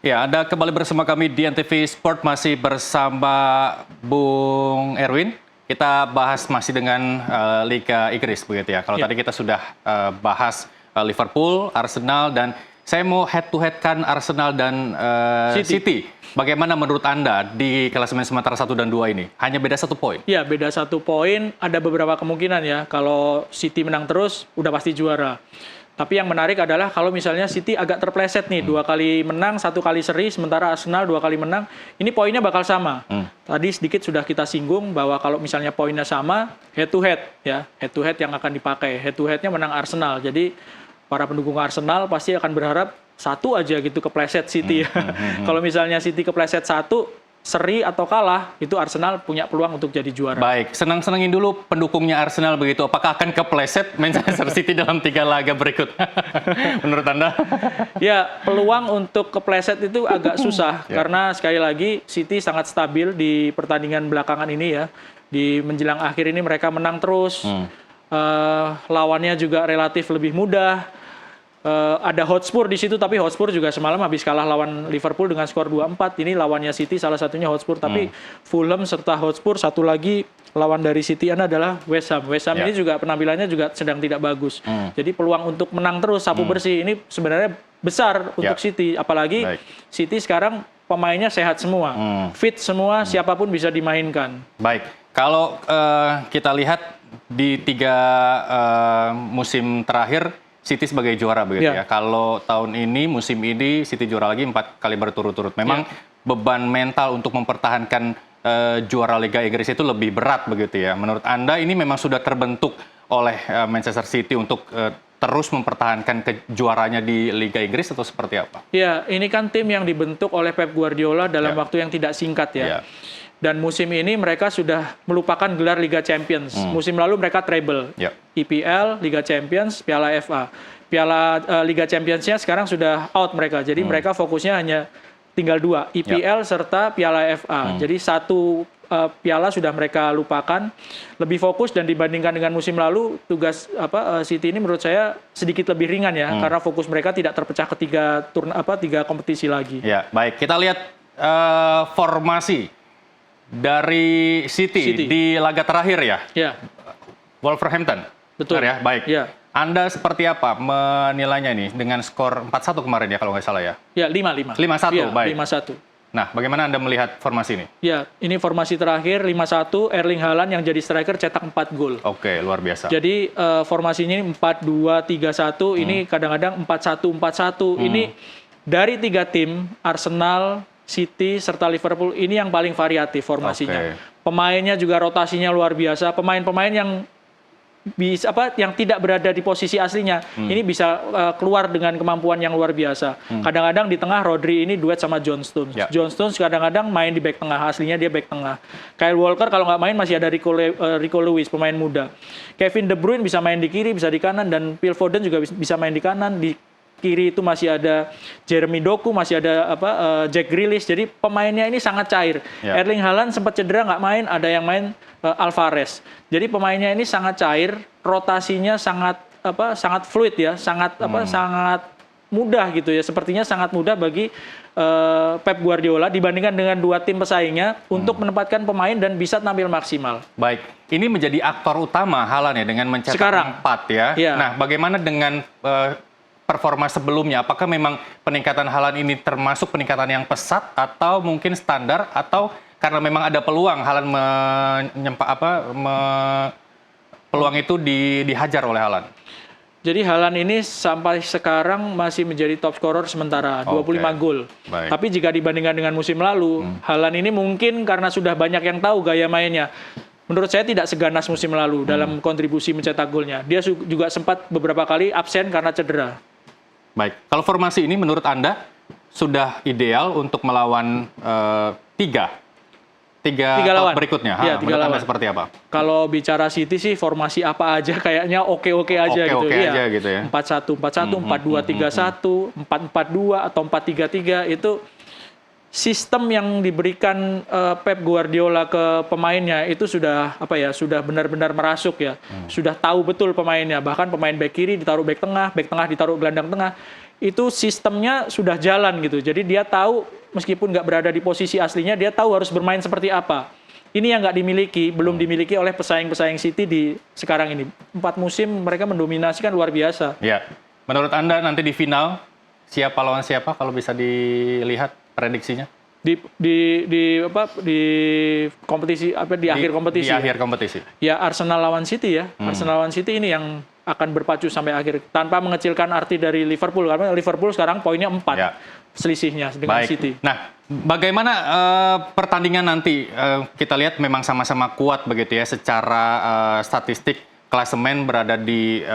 Ya, Anda kembali bersama kami di NTV Sport, masih bersama Bung Erwin. Kita bahas masih dengan Liga Inggris begitu ya. Kalau tadi kita sudah bahas Liverpool, Arsenal, dan saya mau head-to-head-kan Arsenal dan City. Bagaimana menurut Anda di klasemen sementara 1 dan 2 ini? Hanya beda 1 poin? Ya, beda 1 poin. Ada beberapa kemungkinan ya. Kalau City menang terus, udah pasti juara. Tapi yang menarik adalah kalau misalnya City agak terpleset nih, 2 kali menang, 1 kali seri, sementara Arsenal 2 kali menang, ini poinnya bakal sama. Tadi sedikit sudah kita singgung bahwa kalau misalnya poinnya sama, head to head ya, head to head yang akan dipakai. Head to headnya menang Arsenal. Jadi para pendukung Arsenal pasti akan berharap 1 aja gitu kepleset City. Kalau misalnya City kepleset 1, seri atau kalah, itu Arsenal punya peluang untuk jadi juara. Baik, senang-senangin dulu pendukungnya Arsenal begitu. Apakah akan kepleset Manchester City dalam 3 laga berikut? Menurut Anda? Ya, peluang untuk kepleset itu agak susah. Karena sekali lagi City sangat stabil di pertandingan belakangan ini ya. Di menjelang akhir ini mereka menang terus. Lawannya juga relatif lebih mudah. Ada Hotspur di situ, tapi Hotspur juga semalam habis kalah lawan Liverpool dengan skor 2-4. Ini lawannya City, salah satunya Hotspur. Tapi Fulham serta Hotspur, satu lagi lawan dari City adalah West Ham. West Ham ini juga penampilannya juga sedang tidak bagus. Jadi peluang untuk menang terus, sapu bersih, ini sebenarnya besar untuk City. Apalagi City sekarang pemainnya sehat semua, fit semua, siapapun bisa dimainkan. Baik, kalau kita lihat di 3 musim terakhir, City sebagai juara begitu ya. Kalau tahun ini, musim ini City juara lagi 4 kali berturut-turut. Memang beban mental untuk mempertahankan juara Liga Inggris itu lebih berat begitu ya. Menurut Anda ini memang sudah terbentuk oleh Manchester City untuk terus mempertahankan kejuaranya di Liga Inggris atau seperti apa? Ya, ini kan tim yang dibentuk oleh Pep Guardiola dalam waktu yang tidak singkat ya. Dan musim ini mereka sudah melupakan gelar Liga Champions. Musim lalu mereka treble. IPL, Liga Champions, Piala FA. Piala Liga Champions-nya sekarang sudah out mereka. Jadi mereka fokusnya hanya tinggal 2, IPL serta Piala FA. Jadi 1 piala sudah mereka lupakan. Lebih fokus, dan dibandingkan dengan musim lalu, tugas City ini menurut saya sedikit lebih ringan ya, karena fokus mereka tidak terpecah ke 3 kompetisi lagi. Ya, baik. Kita lihat formasi dari City di laga terakhir ya. Wolverhampton. Betul. Benar ya, baik. Anda seperti apa menilainya nih dengan skor 4-1 kemarin ya kalau nggak salah ya? Ya, 5-1. 5-1, baik. 5-1. Nah, bagaimana Anda melihat formasi ini? Ya, ini formasi terakhir 5-1, Erling Haaland yang jadi striker cetak 4 gol. Oke, luar biasa. Jadi formasinya ini 4-2-3-1, ini kadang-kadang 4-1-4-1. Ini dari 3 tim, Arsenal, City serta Liverpool, ini yang paling variatif formasinya. Pemainnya juga rotasinya luar biasa. Pemain-pemain yang bisa yang tidak berada di posisi aslinya ini bisa keluar dengan kemampuan yang luar biasa. Kadang-kadang di tengah Rodri ini duet sama John Stones. John Stones kadang-kadang main di back tengah, aslinya dia back tengah. Kyle Walker kalau nggak main masih ada Rico Lewis, pemain muda. Kevin De Bruyne bisa main di kiri, bisa di kanan, dan Phil Foden juga bisa main di kanan. Di kiri itu masih ada Jeremy Doku, masih ada Jack Grealish. Jadi pemainnya ini sangat cair. Erling Haaland sempat cedera nggak main, ada yang main Alvarez. Jadi pemainnya ini sangat cair, rotasinya sangat fluid ya, sangat mudah gitu ya. Sepertinya sangat mudah bagi Pep Guardiola dibandingkan dengan 2 tim pesaingnya untuk menempatkan pemain dan bisa tampil maksimal. Baik, ini menjadi aktor utama Haaland ya dengan mencetak 4 ya. Nah, bagaimana dengan performa sebelumnya? Apakah memang peningkatan Haaland ini termasuk peningkatan yang pesat atau mungkin standar, atau karena memang ada peluang Haaland peluang itu dihajar oleh Haaland? Jadi Haaland ini sampai sekarang masih menjadi top scorer sementara, 25 gol. Tapi jika dibandingkan dengan musim lalu, Haaland ini mungkin karena sudah banyak yang tahu gaya mainnya, menurut saya tidak seganas musim lalu dalam kontribusi mencetak golnya. Dia juga sempat beberapa kali absen karena cedera. Baik, kalau formasi ini menurut Anda sudah ideal untuk melawan 3 lawan berikutnya? Menurut Anda seperti apa? Kalau bicara City sih formasi apa aja kayaknya oke-oke aja gitu. Aja gitu ya. 4-1-4-1, 4-2-3-1, 4-4-2 atau 4-3-3 itu sistem yang diberikan Pep Guardiola ke pemainnya itu sudah sudah benar-benar merasuk ya. Sudah tahu betul pemainnya, bahkan pemain back kiri ditaruh back tengah ditaruh gelandang tengah. Itu sistemnya sudah jalan gitu. Jadi dia tahu meskipun nggak berada di posisi aslinya, dia tahu harus bermain seperti apa. Ini yang nggak dimiliki, belum dimiliki oleh pesaing-pesaing City di sekarang ini. 4 musim mereka mendominasikan luar biasa. Ya, menurut Anda nanti di final siapa lawan siapa kalau bisa dilihat prediksinya? Di kompetisi akhir kompetisi. Di akhir kompetisi. Ya Arsenal lawan City ya. Arsenal lawan City ini yang akan berpacu sampai akhir tanpa mengecilkan arti dari Liverpool karena Liverpool sekarang poinnya 4 selisihnya dengan City. Nah, bagaimana pertandingan nanti kita lihat memang sama-sama kuat begitu ya secara statistik klasemen berada di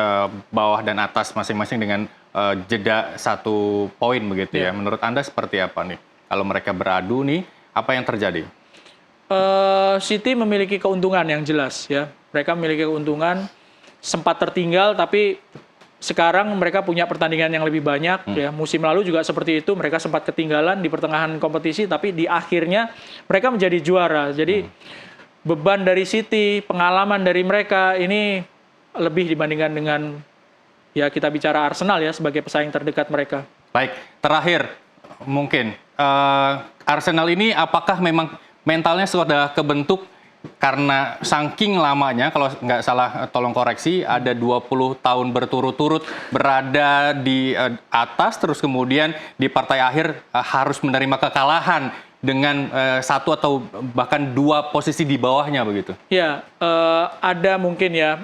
bawah dan atas masing-masing dengan jeda 1 poin begitu ya. Menurut Anda seperti apa nih? Kalau mereka beradu nih, apa yang terjadi? City memiliki keuntungan yang jelas ya. Mereka memiliki keuntungan, sempat tertinggal tapi sekarang mereka punya pertandingan yang lebih banyak ya. Musim lalu juga seperti itu, mereka sempat ketinggalan di pertengahan kompetisi tapi di akhirnya mereka menjadi juara. Jadi beban dari City, pengalaman dari mereka ini lebih dibandingkan dengan ya kita bicara Arsenal ya sebagai pesaing terdekat mereka. Baik, terakhir mungkin Arsenal ini apakah memang mentalnya sudah kebentuk karena saking lamanya, kalau nggak salah tolong koreksi, ada 20 tahun berturut-turut berada di atas, terus kemudian di partai akhir harus menerima kekalahan dengan 1 atau bahkan 2 posisi di bawahnya begitu? Ya, ada mungkin ya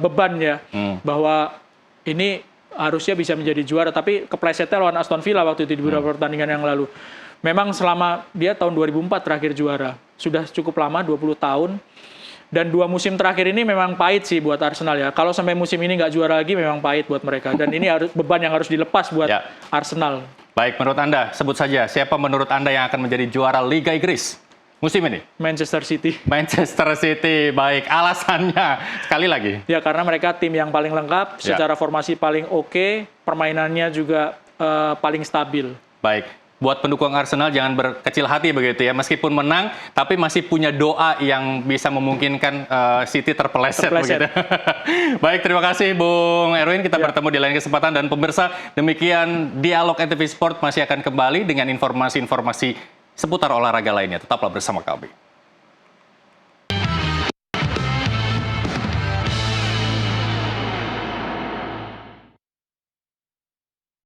beban ya bahwa ini harusnya bisa menjadi juara, tapi keplesetnya lawan Aston Villa waktu itu di beberapa pertandingan yang lalu. Memang selama dia tahun 2004 terakhir juara, sudah cukup lama 20 tahun, dan 2 musim terakhir ini memang pahit sih buat Arsenal ya. Kalau sampai musim ini nggak juara lagi memang pahit buat mereka, dan ini harus beban yang harus dilepas buat Arsenal. Baik, menurut Anda, sebut saja siapa menurut Anda yang akan menjadi juara Liga Inggris musim ini? Manchester City. Manchester City, baik. Alasannya, sekali lagi. Ya, karena mereka tim yang paling lengkap, secara formasi paling oke, permainannya juga paling stabil. Baik, buat pendukung Arsenal jangan berkecil hati begitu ya. Meskipun menang, tapi masih punya doa yang bisa memungkinkan City terpeleset. Begitu. Baik, terima kasih Bung Erwin. Kita bertemu di lain kesempatan. Dan pemirsa, demikian Dialog NTV Sport masih akan kembali dengan informasi-informasi seputar olahraga lainnya. Tetaplah bersama kami.